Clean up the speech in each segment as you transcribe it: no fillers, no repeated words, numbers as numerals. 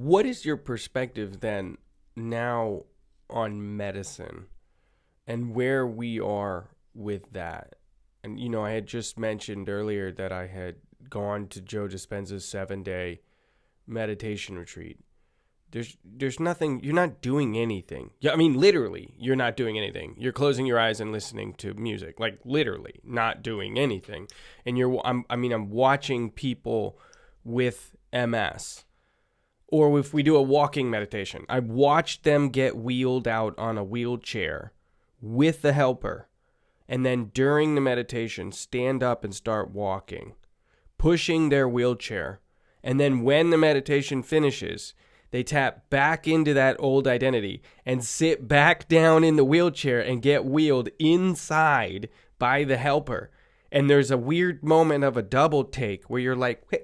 What is your perspective then now on medicine and where we are with that? And, I had just mentioned earlier that I had gone to Joe Dispenza's 7-day meditation retreat. There's nothing, you're not doing anything. Yeah, I mean, literally, you're not doing anything. You're closing your eyes and listening to music, like literally not doing anything. And I'm watching people with MS, or if we do a walking meditation, I watched them get wheeled out on a wheelchair with the helper, and then during the meditation, stand up and start walking, pushing their wheelchair. And then when the meditation finishes, they tap back into that old identity and sit back down in the wheelchair and get wheeled inside by the helper. And there's a weird moment of a double take where you're like, hey,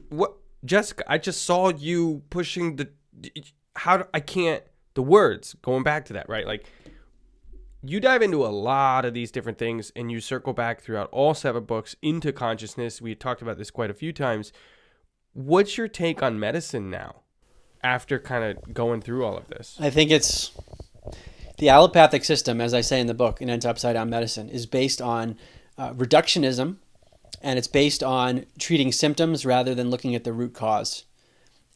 what, Jessica, I just saw you pushing the words, going back to that, right? Like, you dive into a lot of these different things and you circle back throughout all 7 books into consciousness. We talked about this quite a few times. What's your take on medicine now after kind of going through all of this? I think it's the allopathic system, as I say in the book, in Anti-Upside Down Medicine, is based on reductionism, and it's based on treating symptoms rather than looking at the root cause.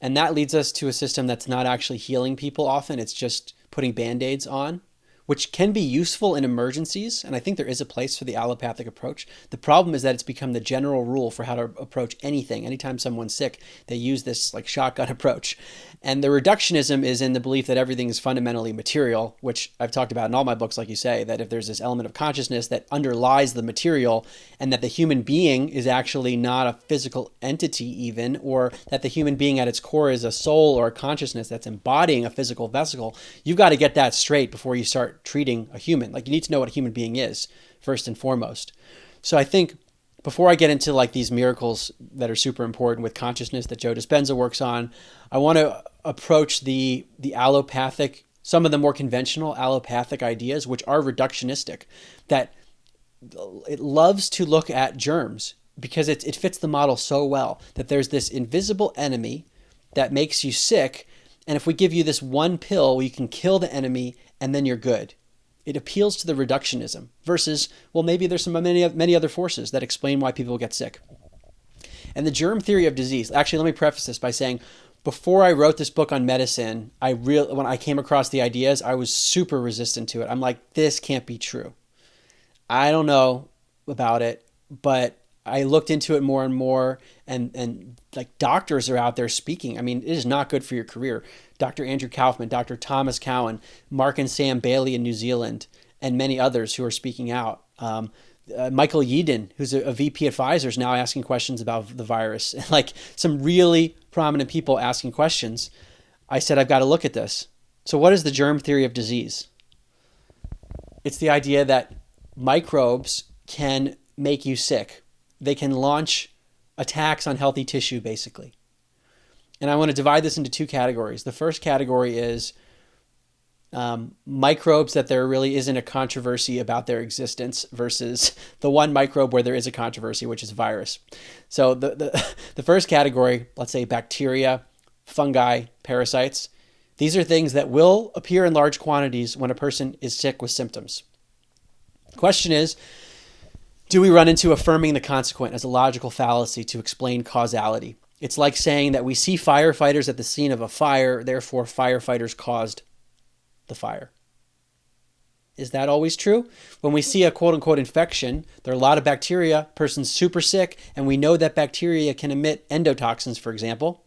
And that leads us to a system that's not actually healing people often. It's just putting Band-Aids on, which can be useful in emergencies, and I think there is a place for the allopathic approach. The problem is that it's become the general rule for how to approach anything. Anytime someone's sick, they use this like shotgun approach. And the reductionism is in the belief that everything is fundamentally material, which I've talked about in all my books, like you say, that if there's this element of consciousness that underlies the material, and that the human being is actually not a physical entity even, or that the human being at its core is a soul or a consciousness that's embodying a physical vesicle, you've got to get that straight before you start treating a human. Like, you need to know what a human being is first and foremost. So I think before I get into like these miracles that are super important with consciousness that Joe Dispenza works on, I want to approach the allopathic, some of the more conventional allopathic ideas, which are reductionistic, that it loves to look at germs because it fits the model so well, that there's this invisible enemy that makes you sick. And if we give you this one pill, you can kill the enemy and then you're good. It appeals to the reductionism versus, well, maybe there's many other forces that explain why people get sick. And the germ theory of disease, actually, let me preface this by saying, before I wrote this book on medicine, when I came across the ideas, I was super resistant to it. I'm like, this can't be true. I don't know about it, but I looked into it more and more, and like doctors are out there speaking. I mean, it is not good for your career. Dr. Andrew Kaufman, Dr. Thomas Cowan, Mark and Sam Bailey in New Zealand, and many others who are speaking out. Michael Yeadon, who's a VP at Pfizer, is now asking questions about the virus. Like, some really prominent people asking questions. I said, I've got to look at this. So what is the germ theory of disease? It's the idea that microbes can make you sick. They can launch attacks on healthy tissue, basically. And I want to divide this into 2 categories. The first category is microbes that there really isn't a controversy about their existence versus the one microbe where there is a controversy, which is virus. So the first category, let's say bacteria, fungi, parasites, these are things that will appear in large quantities when a person is sick with symptoms. The question is, do we run into affirming the consequent as a logical fallacy to explain causality? It's like saying that we see firefighters at the scene of a fire, therefore firefighters caused the fire. Is that always true? When we see a quote-unquote infection, there are a lot of bacteria, person's super sick, and we know that bacteria can emit endotoxins, for example.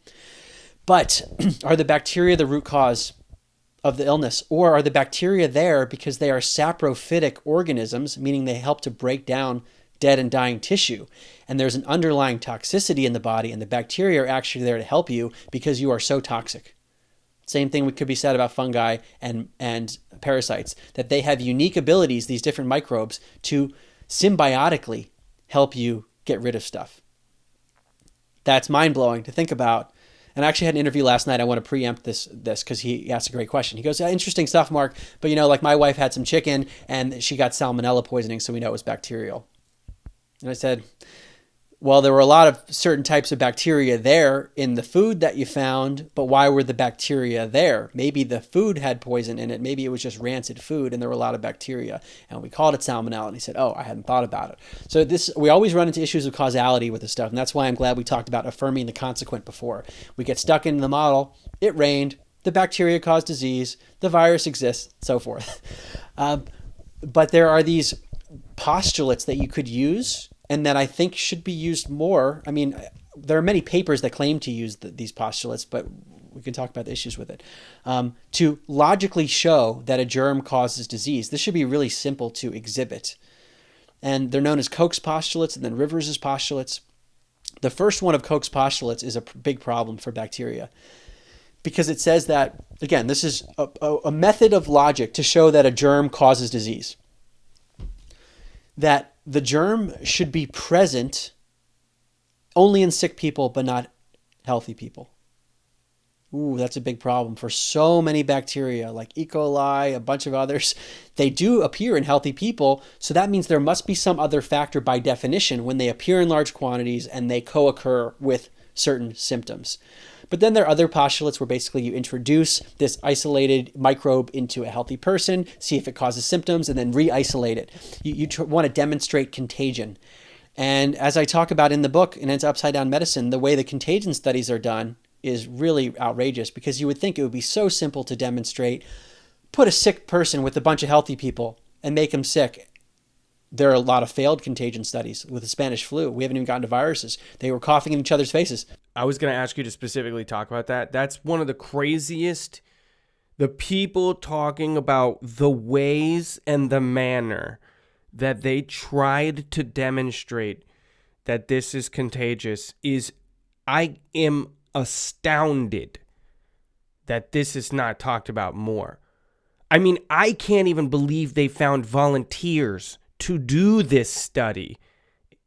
But are the bacteria the root cause of the illness? Or are the bacteria there because they are saprophytic organisms, meaning they help to break down dead and dying tissue, and there's an underlying toxicity in the body, and the bacteria are actually there to help you because you are so toxic? Same thing could be said about fungi and parasites, that they have unique abilities, these different microbes, to symbiotically help you get rid of stuff. That's mind-blowing to think about. And I actually had an interview last night. I want to preempt this because he asked a great question. He goes, interesting stuff, Mark, but like my wife had some chicken and she got salmonella poisoning, so we know it was bacterial. And I said, Well, there were a lot of certain types of bacteria there in the food that you found, but why were the bacteria there? Maybe the food had poison in it. Maybe it was just rancid food and there were a lot of bacteria. And we called it salmonella. And he said, oh, I hadn't thought about it. So we always run into issues of causality with this stuff. And that's why I'm glad we talked about affirming the consequent before. We get stuck in the model. It rained. The bacteria caused disease. The virus exists, so forth. But there are these postulates that you could use and that I think should be used more. I mean, there are many papers that claim to use these postulates, but we can talk about the issues with it. To logically show that a germ causes disease, this should be really simple to exhibit. And they're known as Koch's postulates and then Rivers' postulates. The first one of Koch's postulates is a big problem for bacteria because it says that, again, this is a method of logic to show that a germ causes disease. That the germ should be present only in sick people, but not healthy people. Ooh, that's a big problem for so many bacteria like E. coli, a bunch of others. They do appear in healthy people, so that means there must be some other factor by definition when they appear in large quantities and they co-occur with certain symptoms. But then there are other postulates where basically you introduce this isolated microbe into a healthy person, see if it causes symptoms, and then re-isolate it. You want to demonstrate contagion. And as I talk about in the book, in It's Upside Down Medicine, the way the contagion studies are done is really outrageous because you would think it would be so simple to demonstrate, put a sick person with a bunch of healthy people and make them sick. There are a lot of failed contagion studies with the Spanish flu. We haven't even gotten to viruses. They were coughing in each other's faces. I was going to ask you to specifically talk about that. That's one of the craziest. The people talking about the ways and the manner that they tried to demonstrate that this is contagious is, I am astounded that this is not talked about more. I mean, I can't even believe they found volunteers to do this study.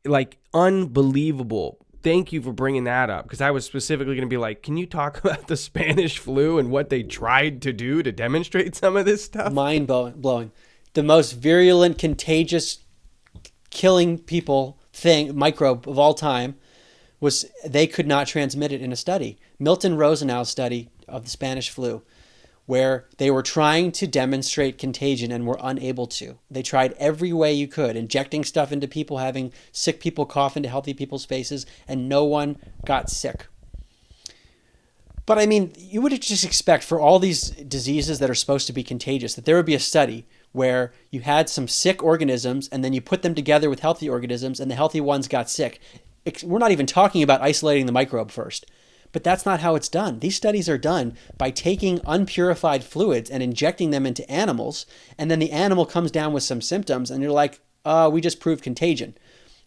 Like, unbelievable. Thank you for bringing that up, because I was specifically going to be like, can you talk about the Spanish flu and what they tried to do to demonstrate some of this stuff? Mind blowing. The most virulent, contagious, killing people microbe of all time was they could not transmit it in a study. Milton Rosenau's study of the Spanish flu, where they were trying to demonstrate contagion and were unable to. They tried every way you could, injecting stuff into people, having sick people cough into healthy people's faces, and no one got sick. But I mean, you would just expect for all these diseases that are supposed to be contagious, that there would be a study where you had some sick organisms and then you put them together with healthy organisms and the healthy ones got sick. We're not even talking about isolating the microbe first. But that's not how it's done. These studies are done by taking unpurified fluids and injecting them into animals, and then the animal comes down with some symptoms, and you're like, we just proved contagion.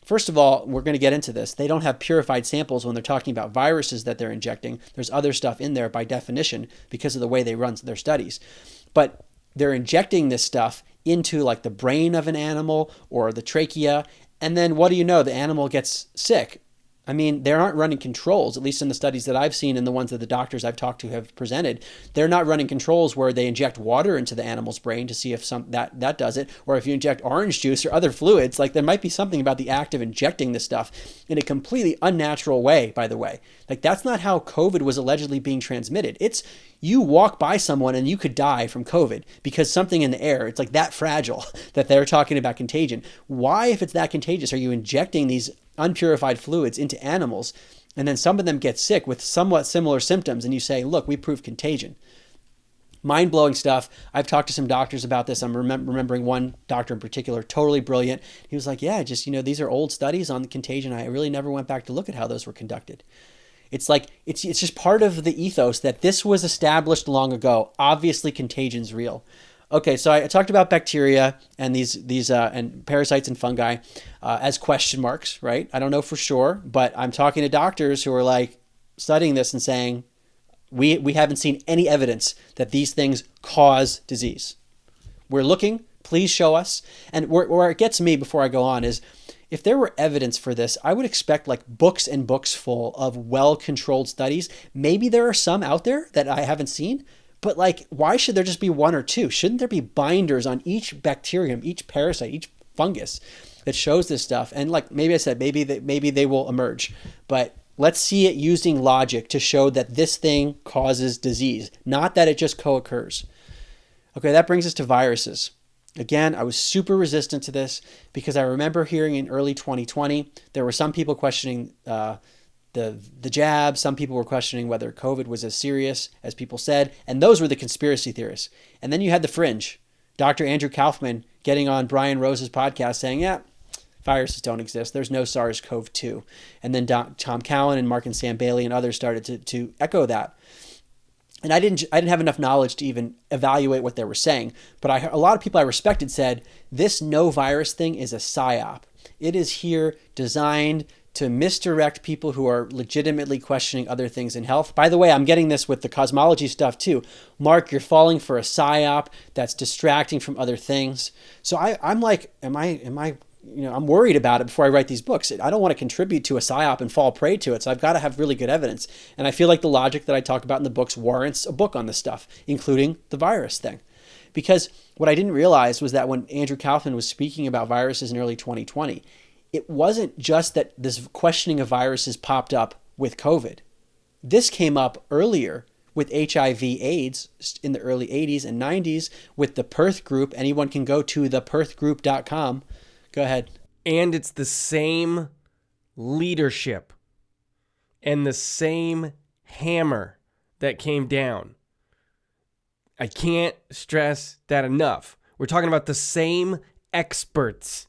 First of all, we're going to get into this. They don't have purified samples when they're talking about viruses that they're injecting. There's other stuff in there by definition because of the way they run their studies. But they're injecting this stuff into like the brain of an animal or the trachea, and then what do you know? The animal gets sick. I mean, they aren't running controls, at least in the studies that I've seen and the ones that the doctors I've talked to have presented. They're not running controls where they inject water into the animal's brain to see if that does it, or if you inject orange juice or other fluids. Like, there might be something about the act of injecting this stuff in a completely unnatural way, by the way. Like, that's not how COVID was allegedly being transmitted. It's you walk by someone and you could die from COVID because something in the air, it's like that fragile that they're talking about contagion. Why, if it's that contagious, are you injecting these unpurified fluids into animals, and then some of them get sick with somewhat similar symptoms, and you say, look, we proved contagion? Mind-blowing stuff. I've talked to some doctors about this. I'm remembering one doctor in particular, totally brilliant. He was like, yeah, just, these are old studies on the contagion. I really never went back to look at how those were conducted. It's like, it's just part of the ethos that this was established long ago. Obviously, contagion's real. Okay, so I talked about bacteria and these and parasites and fungi as question marks, right? I don't know for sure, but I'm talking to doctors who are like studying this and saying, we haven't seen any evidence that these things cause disease. We're looking, please show us. And where it gets me before I go on is, if there were evidence for this, I would expect like books and books full of well-controlled studies. Maybe there are some out there that I haven't seen, but why should there just be one or two? Shouldn't there be binders on each bacterium, each parasite, each fungus that shows this stuff. And like maybe I said, maybe they will emerge, but let's see it using logic to show that this thing causes disease, not that it just co-occurs. Okay, that brings us to viruses. Again, I was super resistant to this because I remember hearing in early 2020, there were some people questioning the jab. Some people were questioning whether COVID was as serious as people said. And those were the conspiracy theorists. And then you had the fringe. Dr. Andrew Kaufman getting on Brian Rose's podcast saying, yeah, viruses don't exist. There's no SARS-CoV-2. And then Tom Cowan and Mark and Sam Bailey and others started to echo that. And I didn't have enough knowledge to even evaluate what they were saying. But a lot of people I respected said, this no virus thing is a psyop. It is here designed to misdirect people who are legitimately questioning other things in health. By the way, I'm getting this with the cosmology stuff too. Mark, you're falling for a psyop that's distracting from other things. So I'm like, am I I'm worried about it before I write these books. I don't want to contribute to a psyop and fall prey to it. So I've got to have really good evidence. And I feel like the logic that I talk about in the books warrants a book on this stuff, including the virus thing. Because what I didn't realize was that when Andrew Kaufman was speaking about viruses in early 2020, it wasn't just that this questioning of viruses popped up with COVID. This came up earlier with HIV/AIDS in the early 80s and 90s with the Perth Group. Anyone can go to theperthgroup.com. Go ahead. And it's the same leadership and the same hammer that came down. I can't stress that enough. We're talking about the same experts,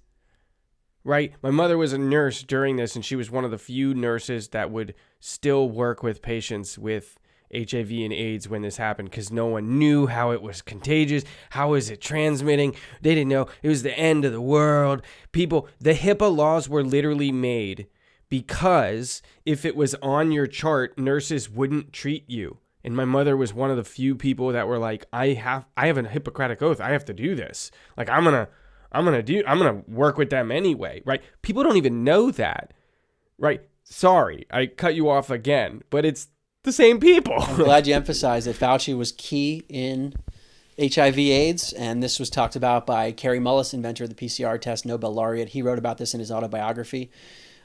right? My mother was a nurse during this, and she was one of the few nurses that would still work with patients with HIV and AIDS when this happened, because no one knew how it was contagious. How is it transmitting? They didn't know. It was the end of the world. People, the HIPAA laws were literally made because if it was on your chart, nurses wouldn't treat you. And my mother was one of the few people that were like, I have a Hippocratic oath. I have to do this. Like, I'm gonna work with them anyway, right? People don't even know that, right? Sorry, I cut you off again, but it's the same people. I'm glad you emphasized that Fauci was key in HIV/AIDS, and this was talked about by Kerry Mullis, inventor of the PCR test, Nobel laureate. He wrote about this in his autobiography.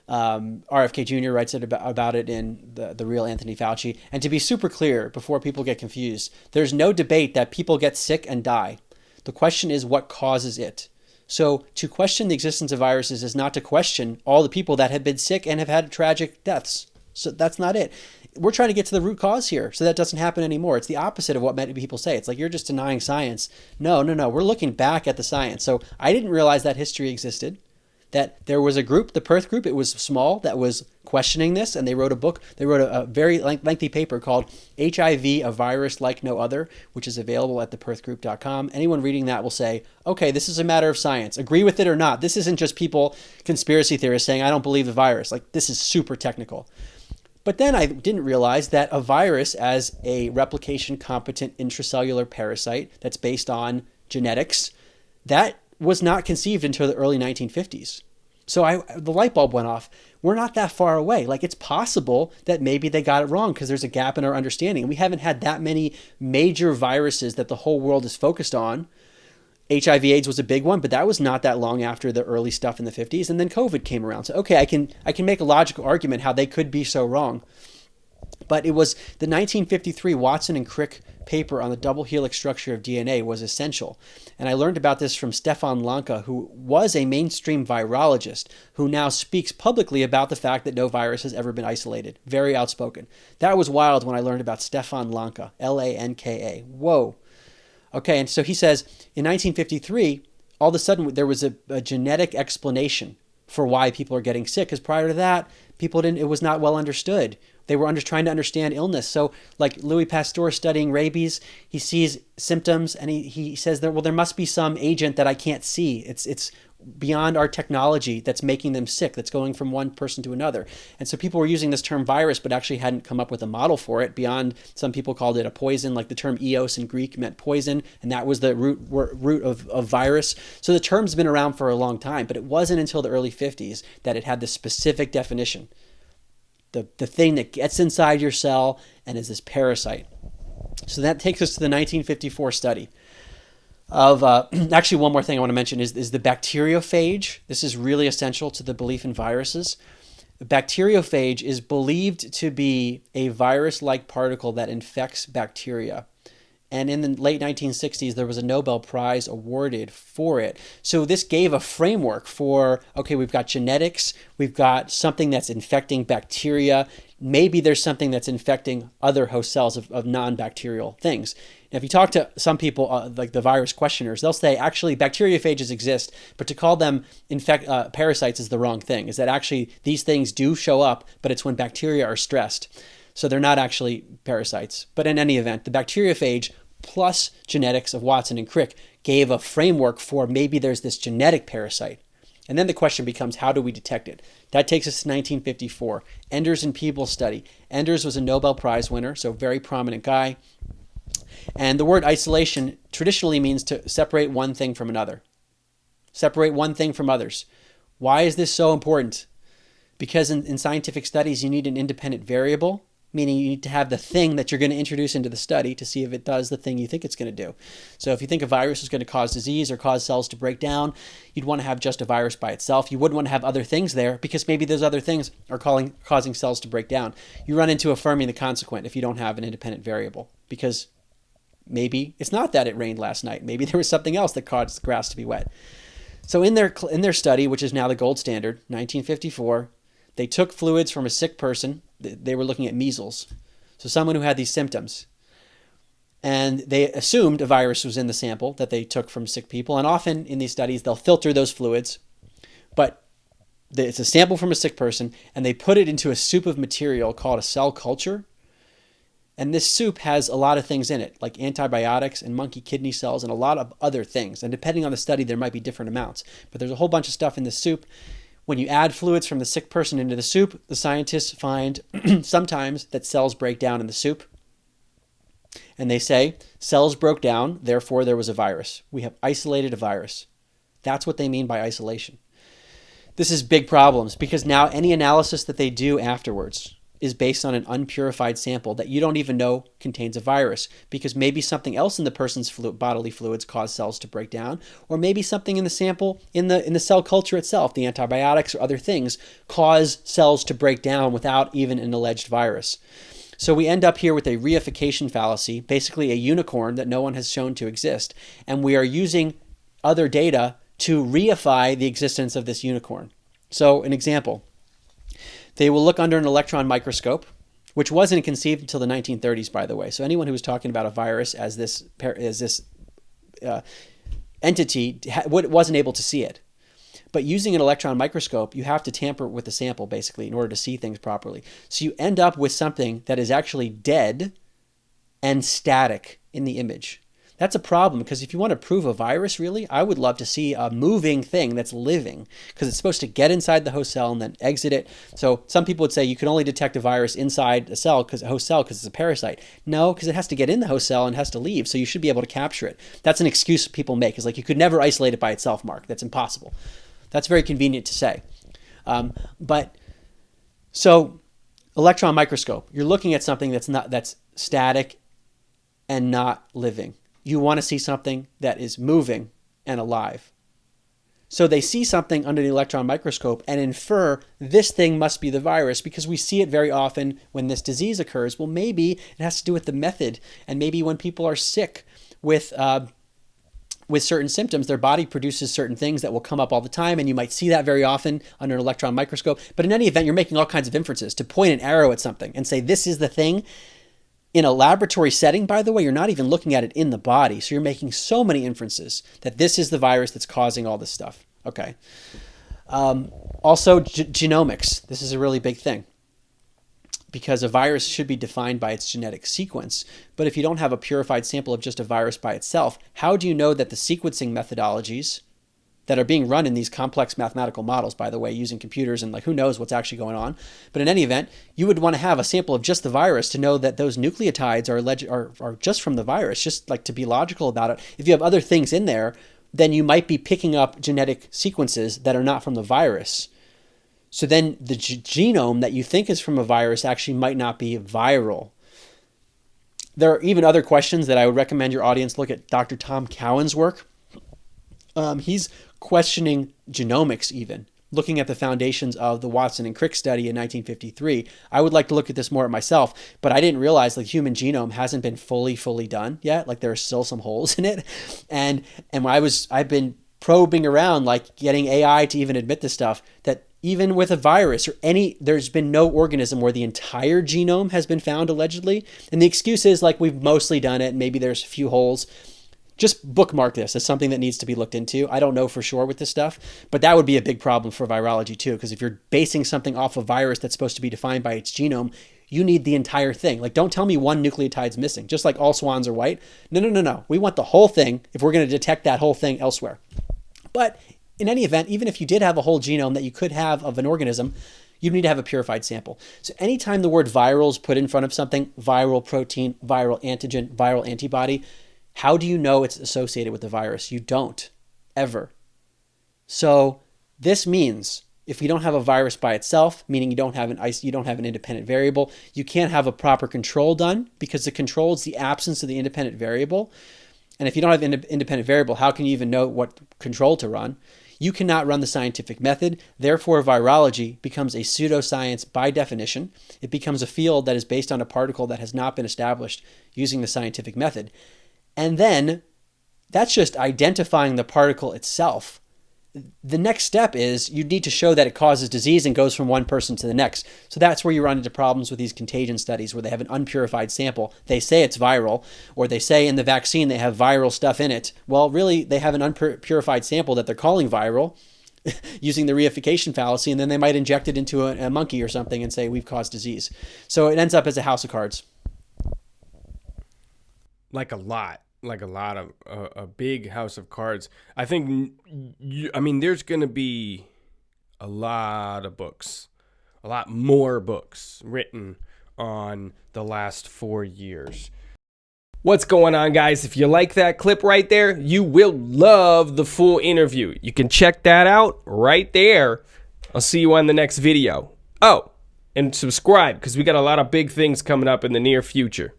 RFK Jr. writes about it in the Real Anthony Fauci. And to be super clear, before people get confused, there's no debate that people get sick and die. The question is what causes it. So to question the existence of viruses is not to question all the people that have been sick and have had tragic deaths. So that's not it. We're trying to get to the root cause here so that doesn't happen anymore. It's the opposite of what many people say. It's like you're just denying science. No. We're looking back at the science. So I didn't realize that history existed, that there was a group, the Perth Group, it was small, that was questioning this, and they wrote a book. They wrote a very lengthy paper called HIV, A Virus Like No Other, which is available at theperthgroup.com. Anyone reading that will say, okay, this is a matter of science. Agree with it or not. This isn't just people, conspiracy theorists saying, I don't believe the virus. Like, this is super technical. But then I didn't realize that a virus, as a replication-competent intracellular parasite that's based on genetics, that was not conceived until the early 1950s. So the light bulb went off. We're not that far away. Like, it's possible that maybe they got it wrong because there's a gap in our understanding. And we haven't had that many major viruses that the whole world is focused on. HIV/AIDS was a big one, but that was not that long after the early stuff in the 50s. And then COVID came around. So, okay, I can make a logical argument how they could be so wrong. But it was the 1953 Watson and Crick paper on the double helix structure of DNA was essential. And I learned about this from Stefan Lanka, who was a mainstream virologist, who now speaks publicly about the fact that no virus has ever been isolated. Very outspoken. That was wild when I learned about Stefan Lanka, Lanka. Whoa. Okay, and so he says, in 1953, all of a sudden there was a genetic explanation for why people are getting sick, because prior to that, it was not well understood. They were trying to understand illness. So like Louis Pasteur studying rabies, he sees symptoms and he says there must be some agent that I can't see. It's beyond our technology that's making them sick, that's going from one person to another. And so people were using this term virus, but actually hadn't come up with a model for it beyond, some people called it a poison, like the term eos in Greek meant poison, and that was the root of virus. So the term's been around for a long time, but it wasn't until the early 50s that it had this specific definition. The thing that gets inside your cell and is this parasite. So that takes us to the 1954 study. of actually, one more thing I want to mention is the bacteriophage. This is really essential to the belief in viruses. The bacteriophage is believed to be a virus-like particle that infects bacteria. And in the late 1960s, there was a Nobel Prize awarded for it. So this gave a framework for, okay, we've got genetics, we've got something that's infecting bacteria, maybe there's something that's infecting other host cells of non-bacterial things. Now, if you talk to some people, like the virus questioners, they'll say, actually, bacteriophages exist, but to call them parasites is the wrong thing, is that actually these things do show up, but it's when bacteria are stressed. So they're not actually parasites. But in any event, the bacteriophage plus genetics of Watson and Crick gave a framework for maybe there's this genetic parasite. And then the question becomes, how do we detect it? That takes us to 1954, Enders and Peebles study. Enders was a Nobel Prize winner, so very prominent guy. And the word isolation traditionally means to separate one thing from another. Separate one thing from others. Why is this so important? Because in scientific studies, you need an independent variable, meaning you need to have the thing that you're going to introduce into the study to see if it does the thing you think it's going to do. So if you think a virus is going to cause disease or cause cells to break down, you'd want to have just a virus by itself. You wouldn't want to have other things there because maybe those other things are causing cells to break down. You run into affirming the consequent if you don't have an independent variable, because maybe it's not that it rained last night. Maybe there was something else that caused the grass to be wet. So in their study, which is now the gold standard, 1954, they took fluids from a sick person. They were looking at measles. So someone who had these symptoms. And they assumed a virus was in the sample that they took from sick people. And often in these studies, they'll filter those fluids. But it's a sample from a sick person, and they put it into a soup of material called a cell culture. And this soup has a lot of things in it, like antibiotics and monkey kidney cells and a lot of other things. And depending on the study, there might be different amounts. But there's a whole bunch of stuff in this soup. When you add fluids from the sick person into the soup, the scientists find sometimes that cells break down in the soup. And they say, cells broke down, therefore there was a virus. We have isolated a virus. That's what they mean by isolation. This is big problems because now any analysis that they do afterwards is based on an unpurified sample that you don't even know contains a virus, because maybe something else in the person's bodily fluids caused cells to break down, or maybe something in the sample in the cell culture itself, the antibiotics or other things, cause cells to break down without even an alleged virus. So we end up here with a reification fallacy, basically a unicorn that no one has shown to exist, and we are using other data to reify the existence of this unicorn. So an example. They will look under an electron microscope, which wasn't conceived until the 1930s, by the way. So anyone who was talking about a virus as this entity wasn't able to see it. But using an electron microscope, you have to tamper with the sample, basically, in order to see things properly. So you end up with something that is actually dead and static in the image. That's a problem, because if you want to prove a virus, really, I would love to see a moving thing that's living, because it's supposed to get inside the host cell and then exit it. So some people would say you can only detect a virus inside a host cell because it's a parasite. No, because it has to get in the host cell and has to leave, so you should be able to capture it. That's an excuse people make. It's like you could never isolate it by itself, Mark. That's impossible. That's very convenient to say. So electron microscope, you're looking at something that's static and not living. You want to see something that is moving and alive. So they see something under the electron microscope and infer this thing must be the virus, because we see it very often when this disease occurs. Well, maybe it has to do with the method, and maybe when people are sick with certain symptoms, their body produces certain things that will come up all the time, and you might see that very often under an electron microscope. But in any event, you're making all kinds of inferences to point an arrow at something and say this is the thing. In a laboratory setting, by the way, you're not even looking at it in the body. So you're making so many inferences that this is the virus that's causing all this stuff. Okay. Also, genomics. This is a really big thing, because a virus should be defined by its genetic sequence. But if you don't have a purified sample of just a virus by itself, how do you know that the sequencing methodologies that are being run in these complex mathematical models, by the way, using computers, and like who knows what's actually going on. But in any event, you would want to have a sample of just the virus to know that those nucleotides are just from the virus, just like to be logical about it. If you have other things in there, then you might be picking up genetic sequences that are not from the virus. So then the genome that you think is from a virus actually might not be viral. There are even other questions that I would recommend your audience look at Dr. Tom Cowan's work. He's questioning genomics even, looking at the foundations of the Watson and Crick study in 1953. I would like to look at this more myself, but I didn't realize the human genome hasn't been fully done yet. Like there are still some holes in it. And I've been probing around, like getting AI to even admit this stuff, that even with a virus or there's been no organism where the entire genome has been found allegedly. And the excuse is like, we've mostly done it. Maybe there's a few holes. Just bookmark this as something that needs to be looked into. I don't know for sure with this stuff, but that would be a big problem for virology too, because if you're basing something off a virus that's supposed to be defined by its genome, you need the entire thing. Like, don't tell me one nucleotide's missing, just like all swans are white. No. We want the whole thing if we're going to detect that whole thing elsewhere. But in any event, even if you did have a whole genome that you could have of an organism, you need to have a purified sample. So anytime the word viral is put in front of something, viral protein, viral antigen, viral antibody, how do you know it's associated with the virus? You don't, ever. So this means if you don't have a virus by itself, meaning you don't have an independent variable, you can't have a proper control done because the control is the absence of the independent variable. And if you don't have an independent variable, how can you even know what control to run? You cannot run the scientific method. Therefore, virology becomes a pseudoscience by definition. It becomes a field that is based on a particle that has not been established using the scientific method. And then that's just identifying the particle itself. The next step is you need to show that it causes disease and goes from one person to the next. So that's where you run into problems with these contagion studies where they have an unpurified sample. They say it's viral, or they say in the vaccine they have viral stuff in it. Well, really, they have an unpurified sample that they're calling viral using the reification fallacy, and then they might inject it into a monkey or something and say we've caused disease. So it ends up as a house of cards. Like a lot of a big house of cards. I think, there's going to be a lot of books, a lot more books written on the last 4 years. What's going on, guys? If you like that clip right there, you will love the full interview. You can check that out right there. I'll see you on the next video. Oh, and subscribe because we got a lot of big things coming up in the near future.